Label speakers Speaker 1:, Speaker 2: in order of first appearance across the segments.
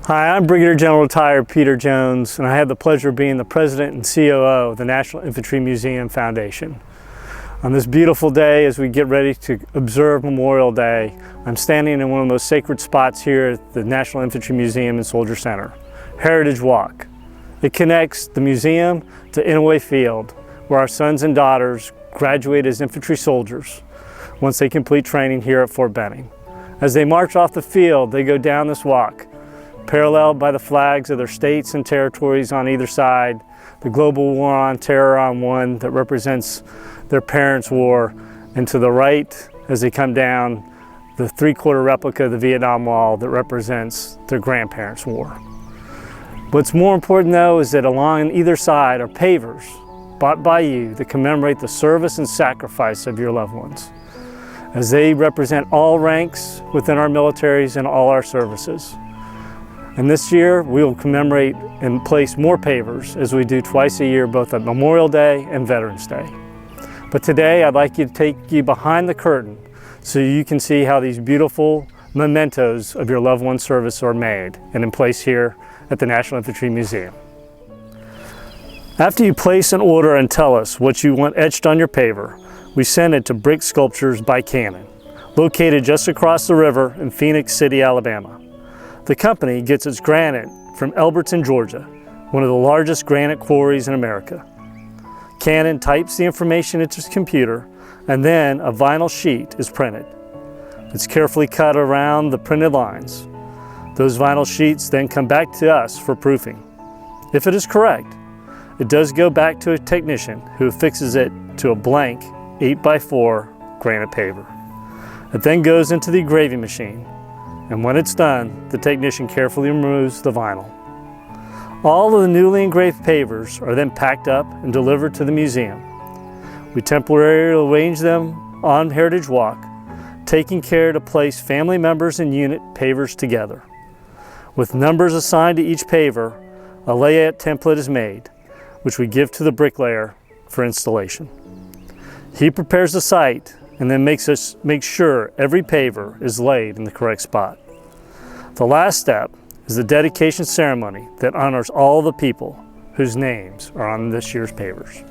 Speaker 1: Hi, I'm Brigadier General Retired Peter Jones, and I have the pleasure of being the President and COO of the National Infantry Museum Foundation. On this beautiful day, as we get ready to observe Memorial Day, I'm standing in one of the most sacred spots here at the National Infantry Museum and Soldier Center, Heritage Walk. It connects the museum to Inouye Field, where our sons and daughters graduate as infantry soldiers once they complete training here at Fort Benning. As they march off the field, they go down this walk, paralleled by the flags of their states and territories on either side, the global war on terror on one that represents their parents' war, and to the right, as they come down, the three-quarter replica of the Vietnam Wall that represents their grandparents' war. What's more important though is that along either side are pavers bought by you that commemorate the service and sacrifice of your loved ones, as they represent all ranks within our militaries and all our services. And this year, we will commemorate and place more pavers as we do twice a year, both at Memorial Day and Veterans Day. But today, I'd like to take you behind the curtain so you can see how these beautiful mementos of your loved one's service are made and in place here at the National Infantry Museum. After you place an order and tell us what you want etched on your paver, we send it to Brick Sculptures by Cannon, located just across the river in Phoenix City, Alabama. The company gets its granite from Elberton, Georgia, one of the largest granite quarries in America. Cannon types the information into its computer, and then a vinyl sheet is printed. It's carefully cut around the printed lines. Those vinyl sheets then come back to us for proofing. If it is correct, it does go back to a technician who affixes it to a blank 8x4 granite paver. It then goes into the engraving machine, and when it's done, the technician carefully removes the vinyl. All of the newly engraved pavers are then packed up and delivered to the museum. We temporarily arrange them on Heritage Walk, taking care to place family members and unit pavers together. With numbers assigned to each paver, a layout template is made, which we give to the bricklayer for installation. He prepares the site and then makes sure every paver is laid in the correct spot. The last step is the dedication ceremony that honors all the people whose names are on this year's pavers.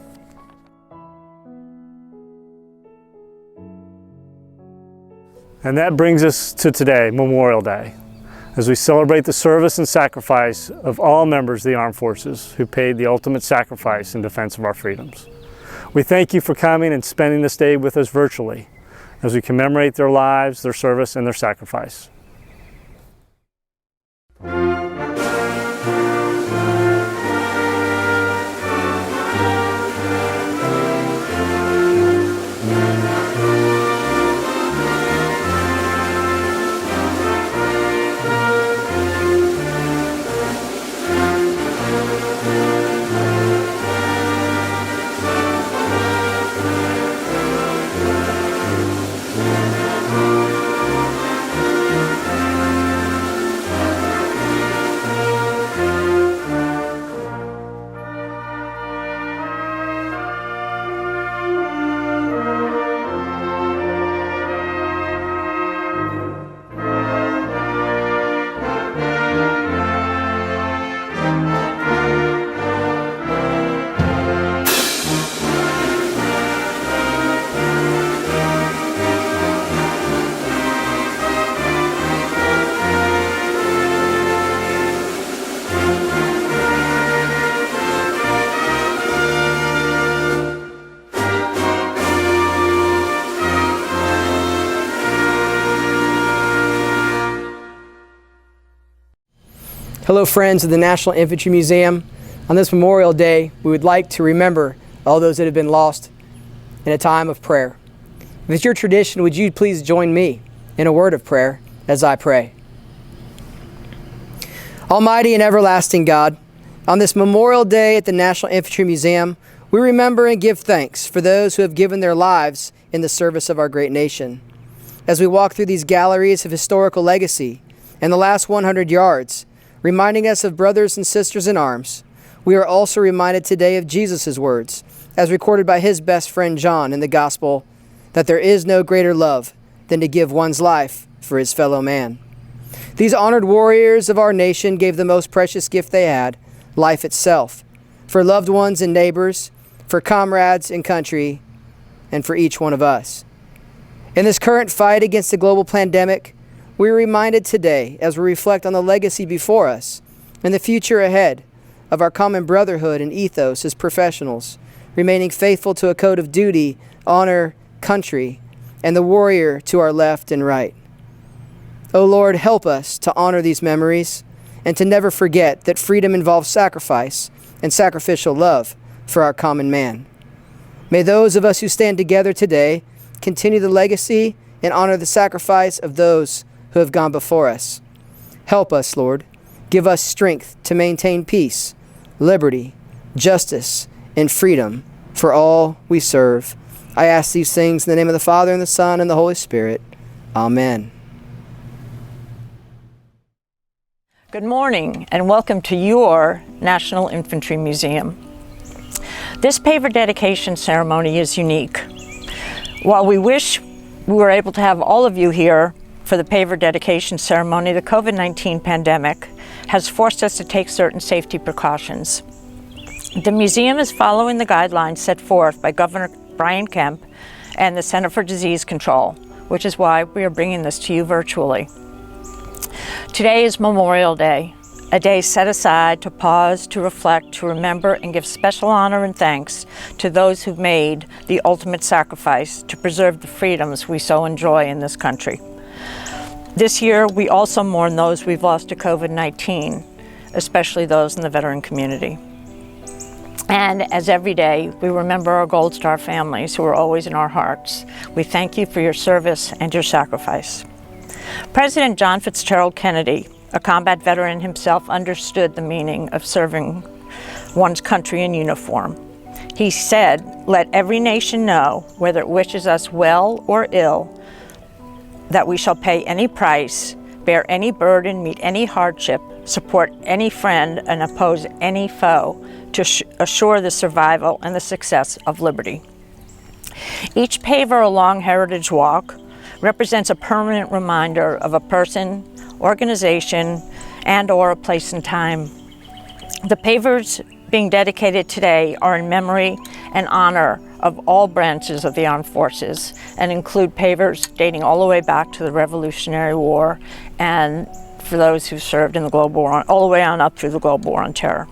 Speaker 1: And that brings us to today, Memorial Day, as we celebrate the service and sacrifice of all members of the armed forces who paid the ultimate sacrifice in defense of our freedoms. We thank you for coming and spending this day with us virtually as we commemorate their lives, their service, and their sacrifice.
Speaker 2: Hello friends of the National Infantry Museum. On this Memorial Day, we would like to remember all those that have been lost in a time of prayer. If it's your tradition, would you please join me in a word of prayer as I pray. Almighty and everlasting God, on this Memorial Day at the National Infantry Museum, we remember and give thanks for those who have given their lives in the service of our great nation. As we walk through these galleries of historical legacy and the last 100 yards, reminding us of brothers and sisters in arms, we are also reminded today of Jesus' words, as recorded by his best friend John in the Gospel, that there is no greater love than to give one's life for his fellow man. These honored warriors of our nation gave the most precious gift they had, life itself, for loved ones and neighbors, for comrades and country, and for each one of us. In this current fight against the global pandemic, we are reminded today, as we reflect on the legacy before us and the future ahead, of our common brotherhood and ethos as professionals, remaining faithful to a code of duty, honor, country, and the warrior to our left and right. O Lord, help us to honor these memories and to never forget that freedom involves sacrifice and sacrificial love for our common man. May those of us who stand together today continue the legacy and honor the sacrifice of those who have gone before us. Help us, Lord. Give us strength to maintain peace, liberty, justice, and freedom for all we serve. I ask these things in the name of the Father, and the Son, and the Holy Spirit. Amen.
Speaker 3: Good morning, and welcome to your National Infantry Museum. This paver dedication ceremony is unique. While we wish we were able to have all of you here for the paver dedication ceremony, the COVID-19 pandemic has forced us to take certain safety precautions. The museum is following the guidelines set forth by Governor Brian Kemp and the Center for Disease Control, which is why we are bringing this to you virtually. Today is Memorial Day, a day set aside to pause, to reflect, to remember, and give special honor and thanks to those who've made the ultimate sacrifice to preserve the freedoms we so enjoy in this country. This year, we also mourn those we've lost to COVID-19, especially those in the veteran community. And as every day, we remember our Gold Star families who are always in our hearts. We thank you for your service and your sacrifice. President John Fitzgerald Kennedy, a combat veteran himself, understood the meaning of serving one's country in uniform. He said, "Let every nation know, whether it wishes us well or ill, that we shall pay any price, bear any burden, meet any hardship, support any friend, and oppose any foe to assure the survival and the success of liberty." Each paver along Heritage Walk represents a permanent reminder of a person, organization, and/or a place and time. The pavers being dedicated today are in memory and honor of all branches of the armed forces and include pavers dating all the way back to the Revolutionary War and for those who served in the global war, all the way on up through the global war on terror.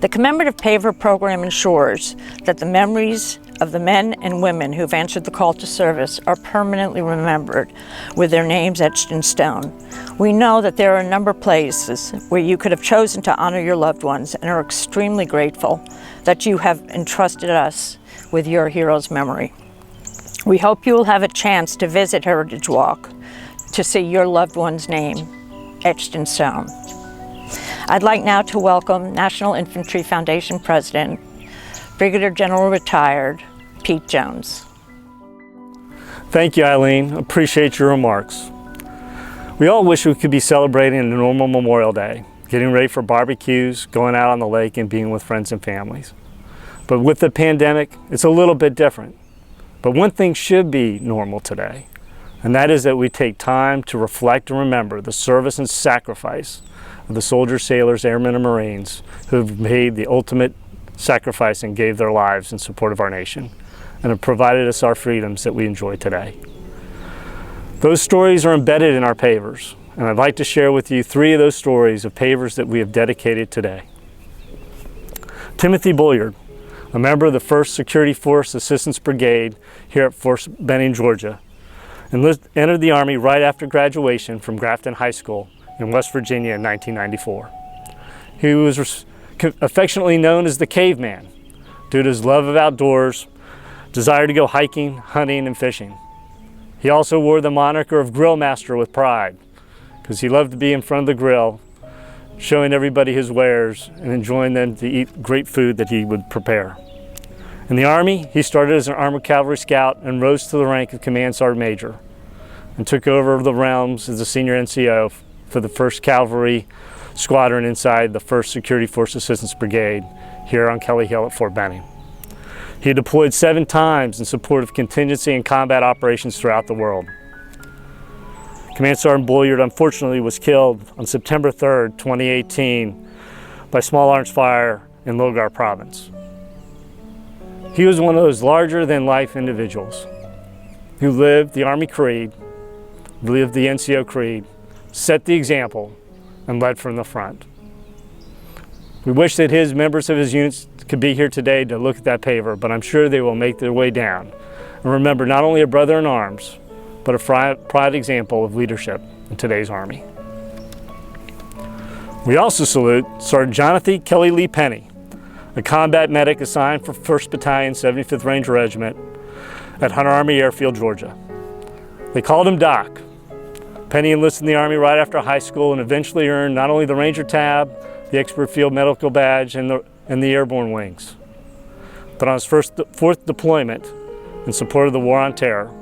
Speaker 3: The commemorative paver program ensures that the memories of the men and women who've answered the call to service are permanently remembered with their names etched in stone. We know that there are a number of places where you could have chosen to honor your loved ones and are extremely grateful that you have entrusted us with your hero's memory. We hope you will have a chance to visit Heritage Walk to see your loved one's name etched in stone. I'd like now to welcome National Infantry Foundation President, Brigadier General Retired, Pete Jones.
Speaker 1: Thank you, Eileen. Appreciate your remarks. We all wish we could be celebrating a normal Memorial Day, getting ready for barbecues, going out on the lake, and being with friends and families. But with the pandemic, it's a little bit different. But one thing should be normal today, and that is that we take time to reflect and remember the service and sacrifice of the soldiers, sailors, airmen, and Marines who have made the ultimate sacrifice and gave their lives in support of our nation and have provided us our freedoms that we enjoy today. Those stories are embedded in our pavers, and I'd like to share with you 3 of those stories of pavers that we have dedicated today. Timothy Bulliard, a member of the 1st Security Force Assistance Brigade here at Fort Benning, Georgia, entered the Army right after graduation from Grafton High School in West Virginia in 1994. He was affectionately known as the Caveman due to his love of outdoors, desire to go hiking, hunting, and fishing. He also wore the moniker of Grill Master with pride because he loved to be in front of the grill, showing everybody his wares and enjoying them to eat great food that he would prepare. In the Army, he started as an Armored Cavalry Scout and rose to the rank of Command Sergeant Major and took over the realms as a senior NCO for the 1st Cavalry Squadron inside the 1st Security Force Assistance Brigade here on Kelly Hill at Fort Benning. He deployed 7 times in support of contingency and combat operations throughout the world. Command Sergeant Bolyard unfortunately was killed on September 3rd, 2018 by small arms fire in Logar province. He was one of those larger-than-life individuals who lived the Army Creed, lived the NCO Creed, set the example, and led from the front. We wish that members of his units could be here today to look at that paver, but I'm sure they will make their way down and remember not only a brother in arms, but a proud example of leadership in today's Army. We also salute Sergeant Jonathan Kelly Lee Penny, a combat medic assigned for 1st Battalion, 75th Ranger Regiment at Hunter Army Airfield, Georgia. They called him Doc. Penny enlisted in the Army right after high school and eventually earned not only the Ranger Tab, the Expert Field Medical Badge, and the Airborne Wings. But on his fourth deployment in support of the War on Terror,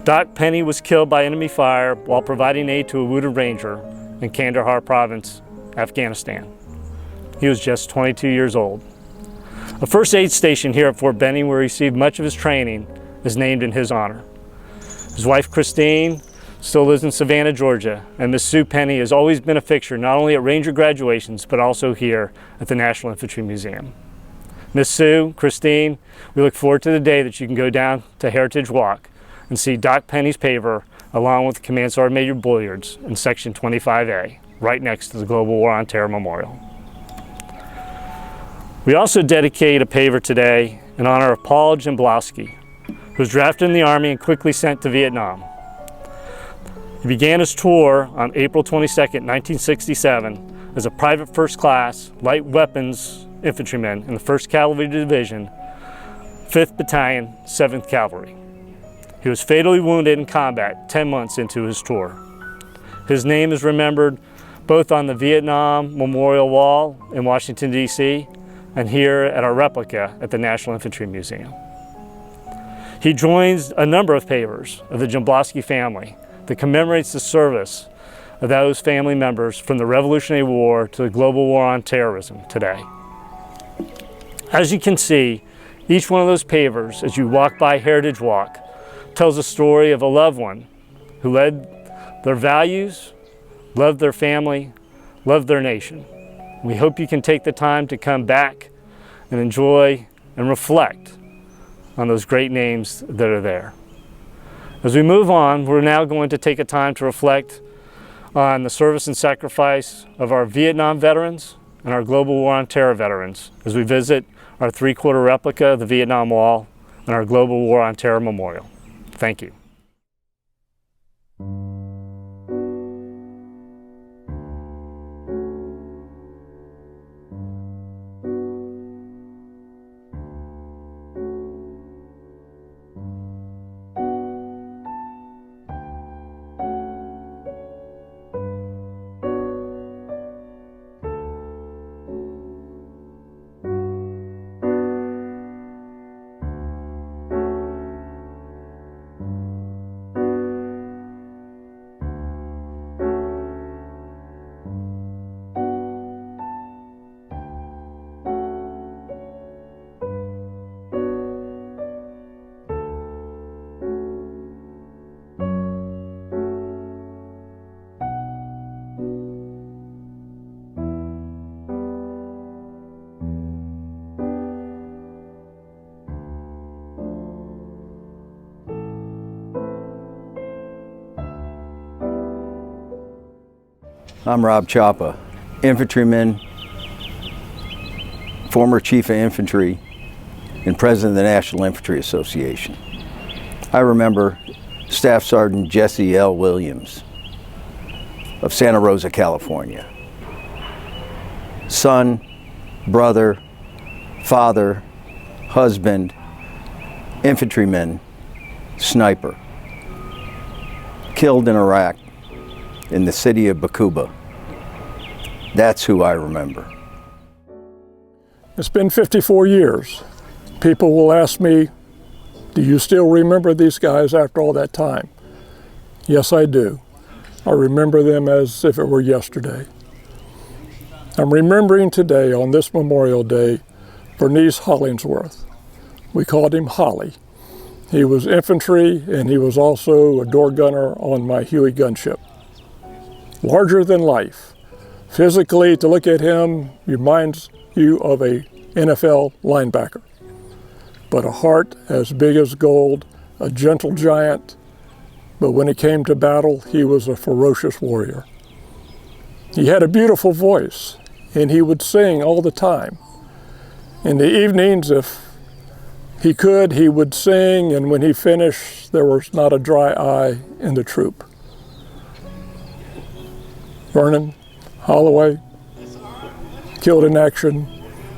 Speaker 1: Doc Penny was killed by enemy fire while providing aid to a wounded Ranger in Kandahar Province, Afghanistan. He was just 22 years old. A first aid station here at Fort Benning, where he received much of his training, is named in his honor. His wife Christine still lives in Savannah, Georgia, and Miss Sue Penny has always been a fixture not only at Ranger graduations, but also here at the National Infantry Museum. Miss Sue, Christine, we look forward to the day that you can go down to Heritage Walk and see Doc Penny's paver along with Command Sergeant Major Bolyard's in Section 25A, right next to the Global War on Terror Memorial. We also dedicate a paver today in honor of Paul Jimblowski, who was drafted in the Army and quickly sent to Vietnam. He began his tour on April 22, 1967 as a private first class light weapons infantryman in the 1st Cavalry Division, 5th Battalion, 7th Cavalry. He was fatally wounded in combat 10 months into his tour. His name is remembered both on the Vietnam Memorial Wall in Washington, D.C., and here at our replica at the National Infantry Museum. He joins a number of pavers of the Jimblowski family that commemorates the service of those family members from the Revolutionary War to the global war on terrorism today. As you can see, each one of those pavers, as you walk by Heritage Walk, tells a story of a loved one who led their values, loved their family, loved their nation. We hope you can take the time to come back and enjoy and reflect on those great names that are there. As we move on, we're now going to take a time to reflect on the service and sacrifice of our Vietnam veterans and our global war on terror veterans as we visit our 3-quarter replica of the Vietnam Wall and our global war on terror memorial. Thank you.
Speaker 4: I'm Rob Chapa, infantryman, former chief of infantry, and president of the National Infantry Association. I remember Staff Sergeant Jesse L. Williams of Santa Rosa, California. Son, brother, father, husband, infantryman, sniper. Killed in Iraq in the city of Bakuba. That's who I remember.
Speaker 5: It's been 54 years. People will ask me, do you still remember these guys after all that time? Yes, I do. I remember them as if it were yesterday. I'm remembering today, on this Memorial Day, Bernice Hollingsworth. We called him Holly. He was infantry, and he was also a door gunner on my Huey gunship. Larger than life. Physically, to look at him reminds you of a NFL linebacker. But a heart as big as gold, a gentle giant, but when it came to battle, he was a ferocious warrior. He had a beautiful voice, and he would sing all the time. In the evenings, if he could, he would sing, and when he finished, there was not a dry eye in the troop. Vernon Holloway, killed in action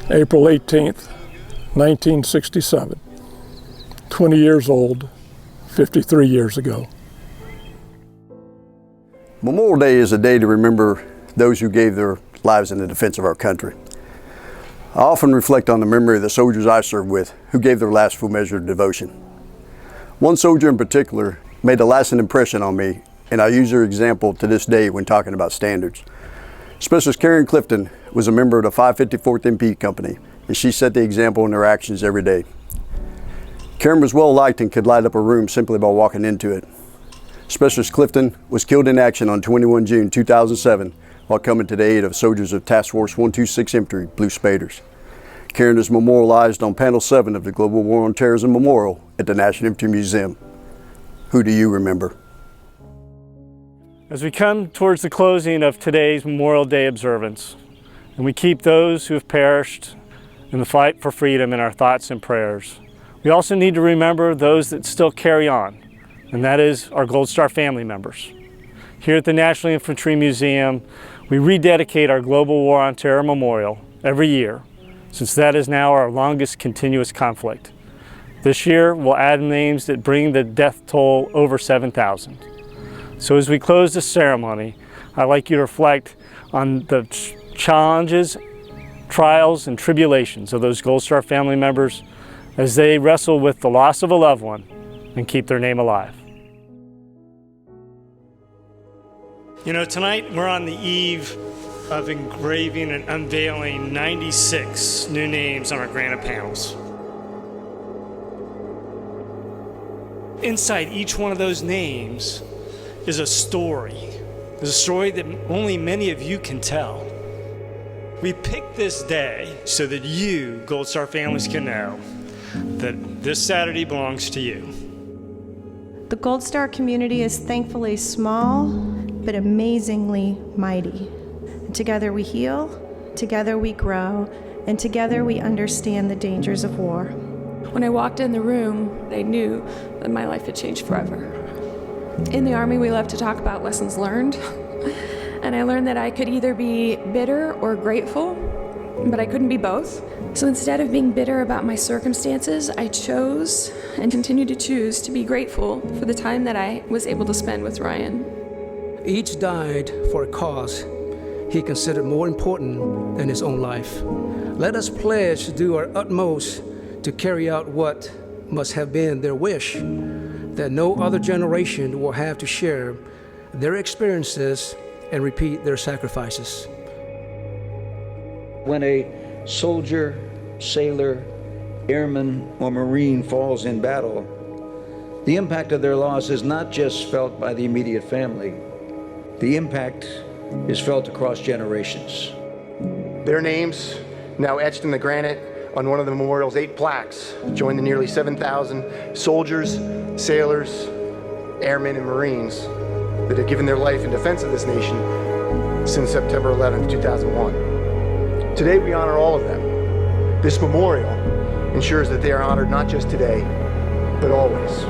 Speaker 5: April 18th, 1967. 20 years old, 53 years ago.
Speaker 6: Memorial Day is a day to remember those who gave their lives in the defense of our country. I often reflect on the memory of the soldiers I served with who gave their last full measure of devotion. One soldier in particular made a lasting impression on me, and I use her example to this day when talking about standards. Specialist Karen Clifton was a member of the 554th MP Company, and she set the example in her actions every day. Karen was well liked and could light up a room simply by walking into it. Specialist Clifton was killed in action on 21 June 2007 while coming to the aid of soldiers of Task Force 126 Infantry, Blue Spaders. Karen is memorialized on Panel 7 of the Global War on Terrorism Memorial at the National Infantry Museum. Who do you remember?
Speaker 1: As we come towards the closing of today's Memorial Day observance, and we keep those who have perished in the fight for freedom in our thoughts and prayers, we also need to remember those that still carry on, and that is our Gold Star family members. Here at the National Infantry Museum, we rededicate our Global War on Terror Memorial every year, since that is now our longest continuous conflict. This year, we'll add names that bring the death toll over 7,000. So as we close this ceremony, I'd like you to reflect on the challenges, trials, and tribulations of those Gold Star family members as they wrestle with the loss of a loved one and keep their name alive. You know, tonight we're on the eve of engraving and unveiling 96 new names on our granite panels. Inside each one of those names is a story. There's a story that only many of you can tell. We picked this day so that you, Gold Star families, can know that this Saturday belongs to you.
Speaker 7: The Gold Star community is thankfully small, but amazingly mighty. Together we heal, together we grow, and together we understand the dangers of war.
Speaker 8: When I walked in the room, they knew that my life had changed forever. In the Army, we love to talk about lessons learned, and I learned that I could either be bitter or grateful, but I couldn't be both. So instead of being bitter about my circumstances, I chose and continue to choose to be grateful for the time that I was able to spend with Ryan.
Speaker 9: Each died for a cause he considered more important than his own life. Let us pledge to do our utmost to carry out what must have been their wish, that no other generation will have to share their experiences and repeat their sacrifices.
Speaker 10: When a soldier, sailor, airman, or Marine falls in battle, the impact of their loss is not just felt by the immediate family. The impact is felt across generations.
Speaker 11: Their names, now etched in the granite on one of the memorial's 8 plaques, join the nearly 7,000 soldiers, sailors, airmen, and Marines that have given their life in defense of this nation since September 11, 2001. Today we honor all of them. This memorial ensures that they are honored not just today, but always.